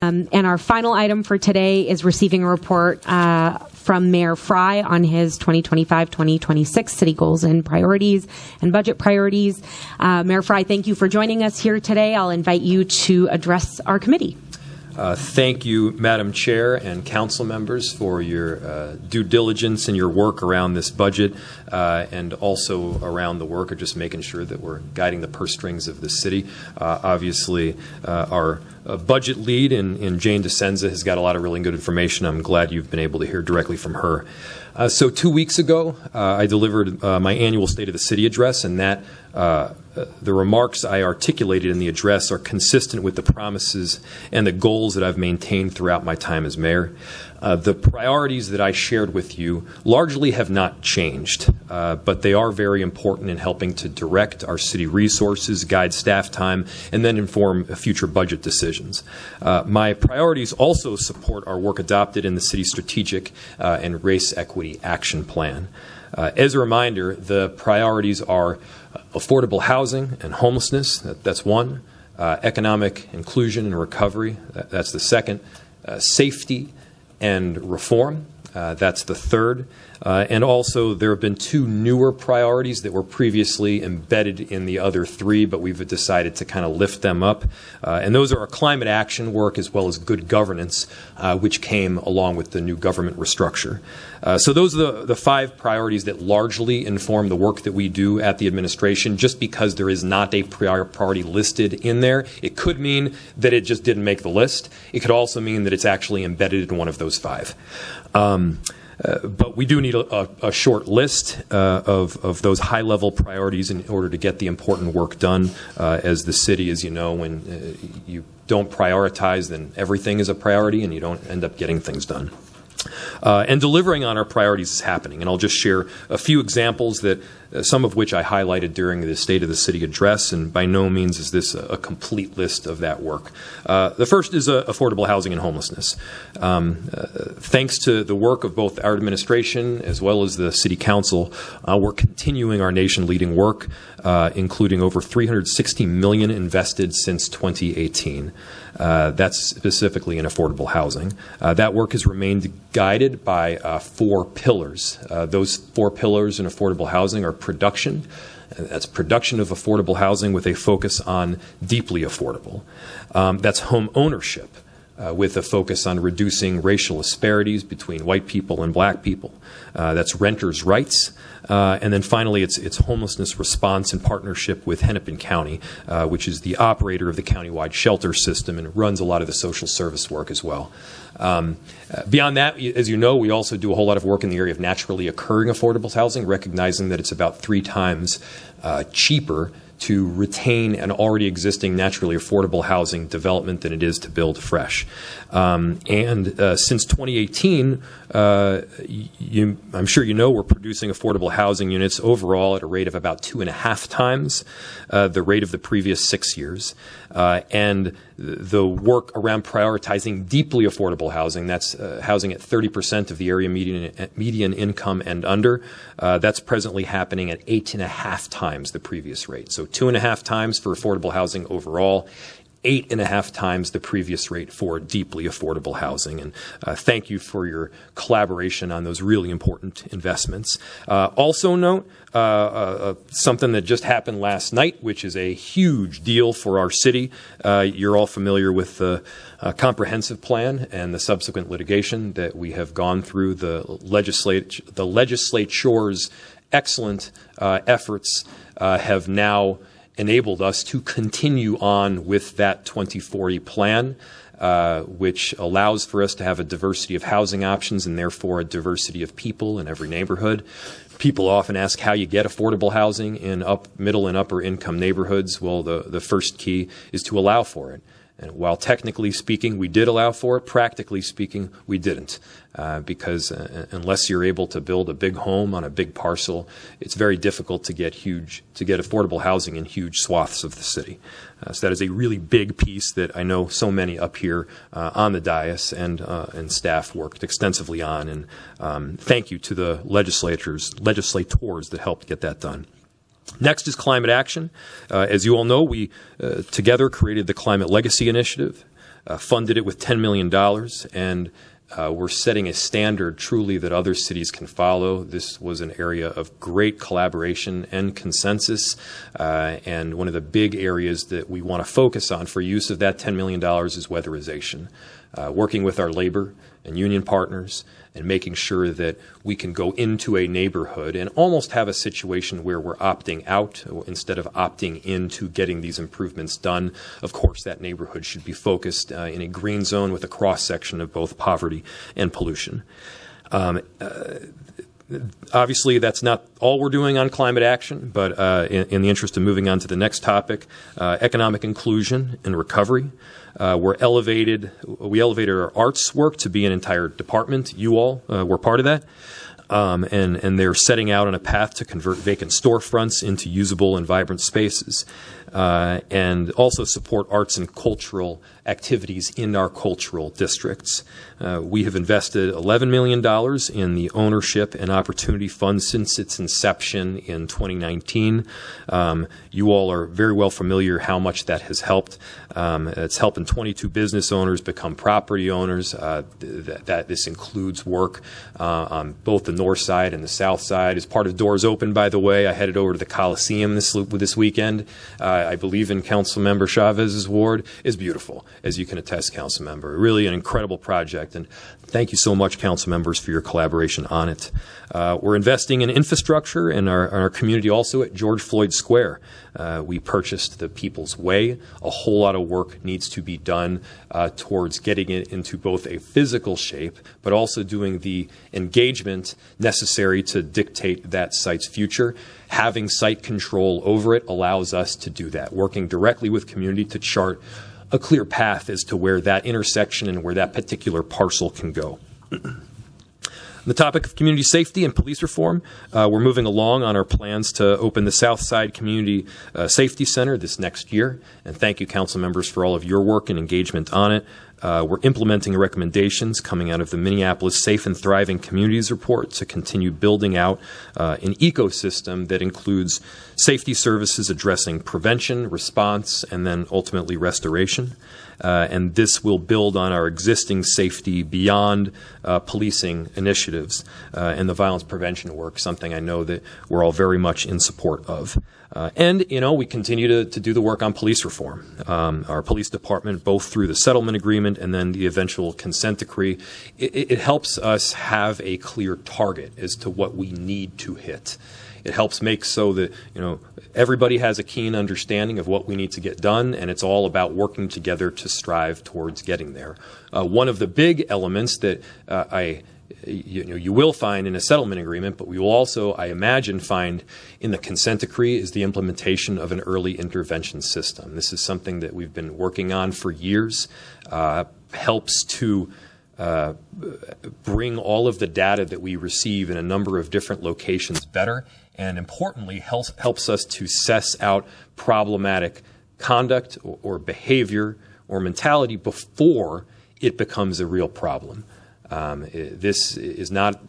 And our final item for today is receiving a report from Mayor Frey on his 2025-2026 city goals and priorities and budget priorities. Mayor Frey, thank you for joining us here today. I'll invite you to address our committee. Thank you, Madam Chair and council members, for your due diligence and your work around this budget and also around the work of just making sure that we're guiding the purse strings of the city. Obviously, our budget lead in Jane DeSenza has got a lot of really good information. I'm glad you've been able to hear directly from her. So 2 weeks ago, I delivered my annual State of the City address, and that the remarks I articulated in the address are consistent with the promises and the goals that I've maintained throughout my time as mayor. The priorities that I shared with you largely have not changed, but they are very important in helping to direct our city resources, guide staff time, and then inform future budget decisions. My priorities also support our work adopted in the city's strategic and race equity action plan. As a reminder, the priorities are affordable housing and homelessness, that's one, economic inclusion and recovery, that's the second, safety and reform, that's the third. And also, there have been two newer priorities that were previously embedded in the other three, but we've decided to kind of lift them up. And those are our climate action work as well as good governance, which came along with the new government restructure. So those are the five priorities that largely inform the work that we do at the administration. Just because there is not a priority listed in there, it could mean that it just didn't make the list. It could also mean that it's actually embedded in one of those five. But we do need a short list of those high-level priorities in order to get the important work done. As the city, as you know, when you don't prioritize, then everything is a priority, and you don't end up getting things done. And delivering on our priorities is happening. And I'll just share a few examples that some of which I highlighted during the State of the City address, and by no means is this a complete list of that work. The first is affordable housing and homelessness. Thanks to the work of both our administration as well as the City Council, we're continuing our nation-leading work, including over $360 million invested since 2018. That's specifically in affordable housing. That work has remained guided by four pillars. Those four pillars in affordable housing are production. That's production of affordable housing with a focus on deeply affordable. That's home ownership with a focus on reducing racial disparities between white people and black people. That's renters' rights. And then finally, it's homelessness response in partnership with Hennepin County, which is the operator of the countywide shelter system and runs a lot of the social service work as well. Beyond that, as you know, we also do a whole lot of work in the area of naturally occurring affordable housing, recognizing that it's about 3 times cheaper to retain an already existing naturally affordable housing development than it is to build fresh. And since 2018, I'm sure you know we're producing affordable housing units overall at a rate of about 2.5 times the rate of the previous 6 years. And the work around prioritizing deeply affordable housing, that's housing at 30% of the area median income and under, that's presently happening at 8.5 times the previous rate. So 2.5 times for affordable housing overall, 8.5 times the previous rate for deeply affordable housing. And thank you for your collaboration on those really important investments. Also note something that just happened last night, which is a huge deal for our city. You're all familiar with the comprehensive plan and the subsequent litigation that we have gone through. The legislature's excellent efforts have now enabled us to continue on with that 2040 plan, which allows for us to have a diversity of housing options and therefore a diversity of people in every neighborhood. People often ask how you get affordable housing in middle and upper income neighborhoods. Well, the first key is to allow for it. And while technically speaking we did allow for it, practically speaking we didn't, because unless you're able to build a big home on a big parcel, it's very difficult to get affordable housing in huge swaths of the city. So that is a really big piece that I know so many up here on the dais and staff worked extensively on. And thank you to the legislators that helped get that done. Next is climate action. As you all know, we together created the Climate Legacy Initiative. funded it with $10 million, and we're setting a standard truly that other cities can follow. This was an area of great collaboration and consensus, and one of the big areas that we want to focus on for use of that $10 million is weatherization. Working with our labor and union partners and making sure that we can go into a neighborhood and almost have a situation where we're opting out instead of opting into getting these improvements done. Of course, that neighborhood should be focused in a green zone with a cross-section of both poverty and pollution. Obviously, that's not all we're doing on climate action, but in the interest of moving on to the next topic, economic inclusion and recovery. We elevated our arts work to be an entire department. You all were part of that. And they're setting out on a path to convert vacant storefronts into usable and vibrant spaces, and also support arts and cultural activities in our cultural districts. We have invested $11 million in the Ownership and Opportunity Fund since its inception in 2019. You all are very well familiar how much that has helped. It's helping 22 business owners become property owners. This includes work on both the north side and the south side. As part of Doors Open, by the way, I headed over to the Coliseum this weekend. I believe in Councilmember Chavez's ward. Is beautiful, as you can attest, Councilmember. Really an incredible project, and thank you so much, Council members, for your collaboration on it. We're investing in infrastructure in our community also at George Floyd Square. We purchased the People's Way. A whole lot of work needs to be done towards getting it into both a physical shape, but also doing the engagement necessary to dictate that site's future. Having site control over it allows us to do that, working directly with community to chart a clear path as to where that intersection and where that particular parcel can go. On the topic of community safety and police reform, we're moving along on our plans to open the Southside Community Safety Center this next year. And thank you, council members, for all of your work and engagement on it. We're implementing recommendations coming out of the Minneapolis Safe and Thriving Communities Report to continue building out an ecosystem that includes safety services addressing prevention, response, and then ultimately restoration. And this will build on our existing safety beyond policing initiatives and the violence prevention work, something I know that we're all very much in support of. And we continue to do the work on police reform. Our police department, both through the settlement agreement and then the eventual consent decree, it helps us have a clear target as to what we need to hit. It helps make so that, everybody has a keen understanding of what we need to get done, and it's all about working together to strive towards getting there. One of the big elements that you will find in a settlement agreement, but we will also, I imagine, find in the consent decree is the implementation of an early intervention system. This is something that we've been working on for years, helps to bring all of the data that we receive in a number of different locations better, and importantly, helps us to suss out problematic conduct or behavior or mentality before it becomes a real problem. This is not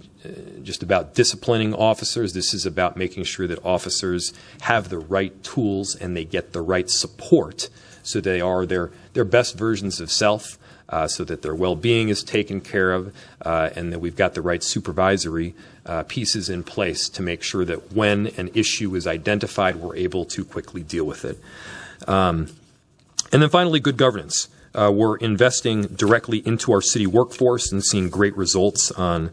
just about disciplining officers. This is about making sure that officers have the right tools and they get the right support so they are their best versions of self, so that their well-being is taken care of, and that we've got the right supervisory pieces in place to make sure that when an issue is identified, we're able to quickly deal with it. And then finally, good governance. We're investing directly into our city workforce and seeing great results on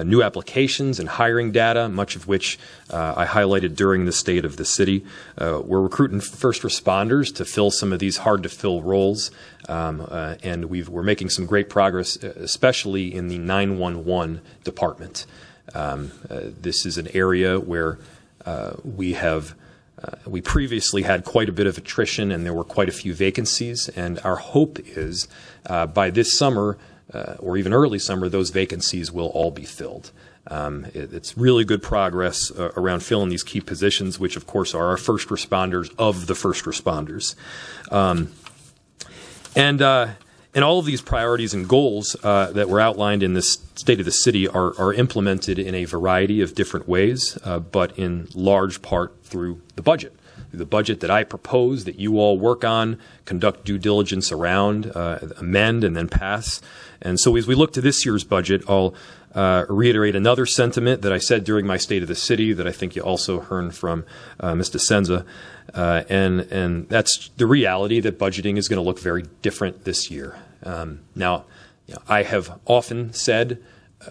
new applications and hiring data, much of which I highlighted during the State of the City. We're recruiting first responders to fill some of these hard-to-fill roles, and we're making some great progress, especially in the 911 department. This is an area where we previously had quite a bit of attrition, and there were quite a few vacancies, and our hope is by this summer or even early summer, those vacancies will all be filled. It's really good progress around filling these key positions, which, of course, are our first responders of the first responders. And all of these priorities and goals that were outlined in this State of the City are implemented in a variety of different ways, but in large part through the budget. the budget that I propose, that you all work on, conduct due diligence around, amend, and then pass. And so as we look to this year's budget, I'll reiterate another sentiment that I said during my State of the City that I think you also heard from Mr. Senza, and that's the reality that budgeting is going to look very different this year. Now, I have often said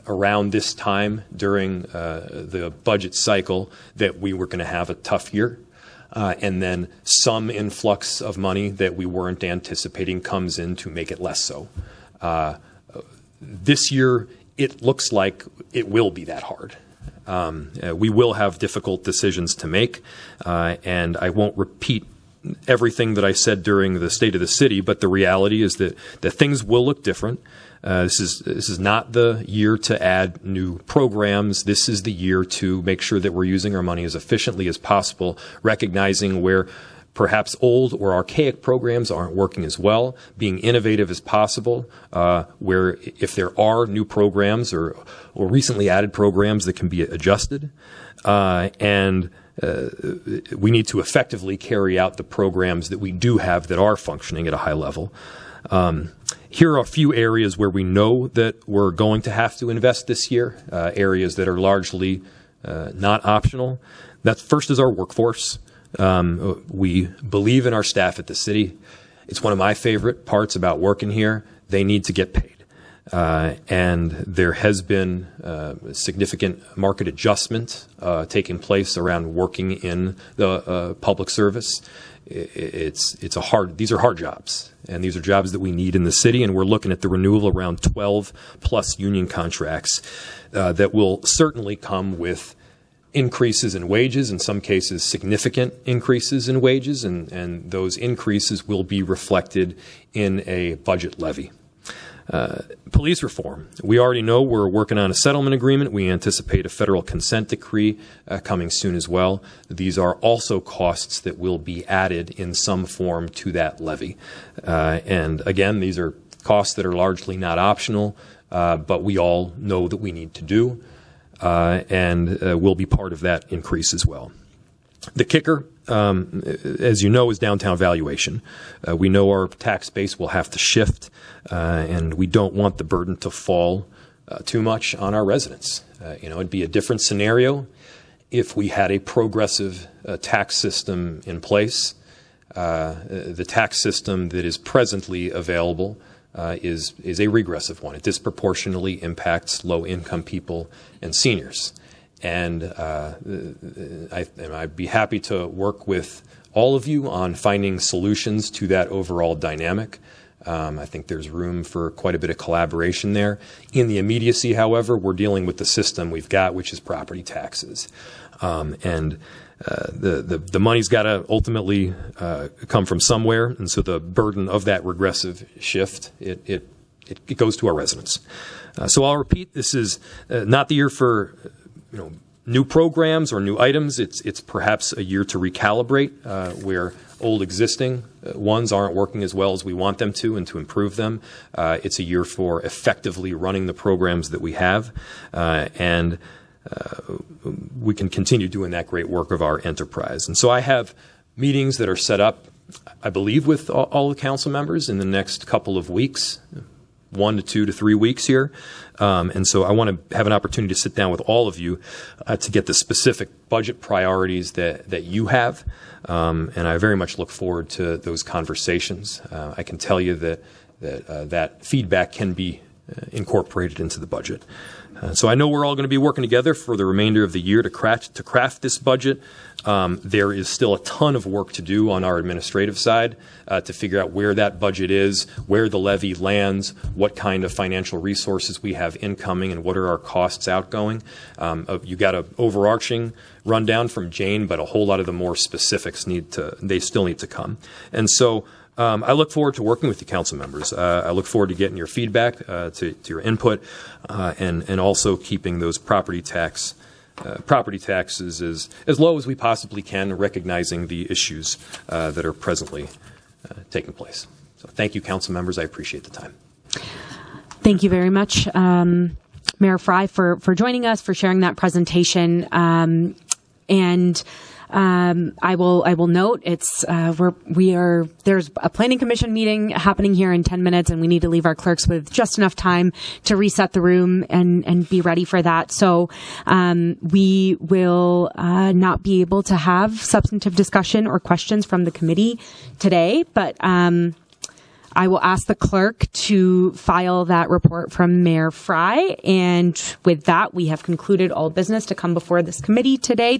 around this time during the budget cycle that we were going to have a tough year, and then some influx of money that we weren't anticipating comes in to make it less so. This year, it looks like it will be that hard. We will have difficult decisions to make, and I won't repeat everything that I said during the State of the City, but the reality is that things will look different. This is not the year to add new programs. This is the year to make sure that we're using our money as efficiently as possible, recognizing where perhaps old or archaic programs aren't working as well, being innovative as possible, where if there are new programs or recently added programs that can be adjusted, and we need to effectively carry out the programs that we do have that are functioning at a high level. Here are a few areas where we know that we're going to have to invest this year, areas that are largely not optional. That first is our workforce. We believe in our staff at the city. It's one of my favorite parts about working here. They need to get paid. And there has been significant market adjustment taking place around working in the public service. These are hard jobs, and these are jobs that we need in the city, and we're looking at the renewal around 12 plus union contracts that will certainly come with increases in wages, in some cases significant increases in wages, and those increases will be reflected in a budget levy. Police reform. We already know we're working on a settlement agreement. We anticipate a federal consent decree coming soon as well. These are also costs that will be added in some form to that levy. And again, these are costs that are largely not optional, but we all know that we need to do, and will be part of that increase as well. The kicker, as you know, is downtown valuation. We know our tax base will have to shift, and we don't want the burden to fall too much on our residents. It'd be a different scenario if we had a progressive tax system in place. The tax system that is presently available is a regressive one. It disproportionately impacts low-income people and seniors. And I'd be happy to work with all of you on finding solutions to that overall dynamic. I think there's room for quite a bit of collaboration there. In the immediacy, however, we're dealing with the system we've got, which is property taxes. And the money's got to ultimately come from somewhere, and so the burden of that regressive shift, it goes to our residents. So I'll repeat, this is not the year for new programs or new items. It's perhaps a year to recalibrate where old existing ones aren't working as well as we want them to, and to improve them. It's a year for effectively running the programs that we have, and we can continue doing that great work of our enterprise. And so I have meetings that are set up, I believe, with all the council members in the next couple of weeks, 1 to 2 to 3 weeks here. And so I want to have an opportunity to sit down with all of you to get the specific budget priorities that you have. And I very much look forward to those conversations. I can tell you that feedback can be incorporated into the budget. So I know we're all going to be working together for the remainder of the year to craft this budget. There is still a ton of work to do on our administrative side to figure out where that budget is, where the levy lands, what kind of financial resources we have incoming, and what are our costs outgoing. You got an overarching rundown from Jane, but a whole lot of the more specifics still need to come. And so I look forward to working with you, council members. I look forward to getting your feedback, to your input, and also keeping those property taxes as low as we possibly can, recognizing the issues that are presently taking place. So thank you, council members. I appreciate the time. Thank you very much, Mayor Frey, for joining us, for sharing that presentation. And I will note there's a planning commission meeting happening here in 10 minutes, and we need to leave our clerks with just enough time to reset the room and be ready for that. So we will not be able to have substantive discussion or questions from the committee today, but I will ask the clerk to file that report from Mayor Frey. And with that, we have concluded all business to come before this committee today.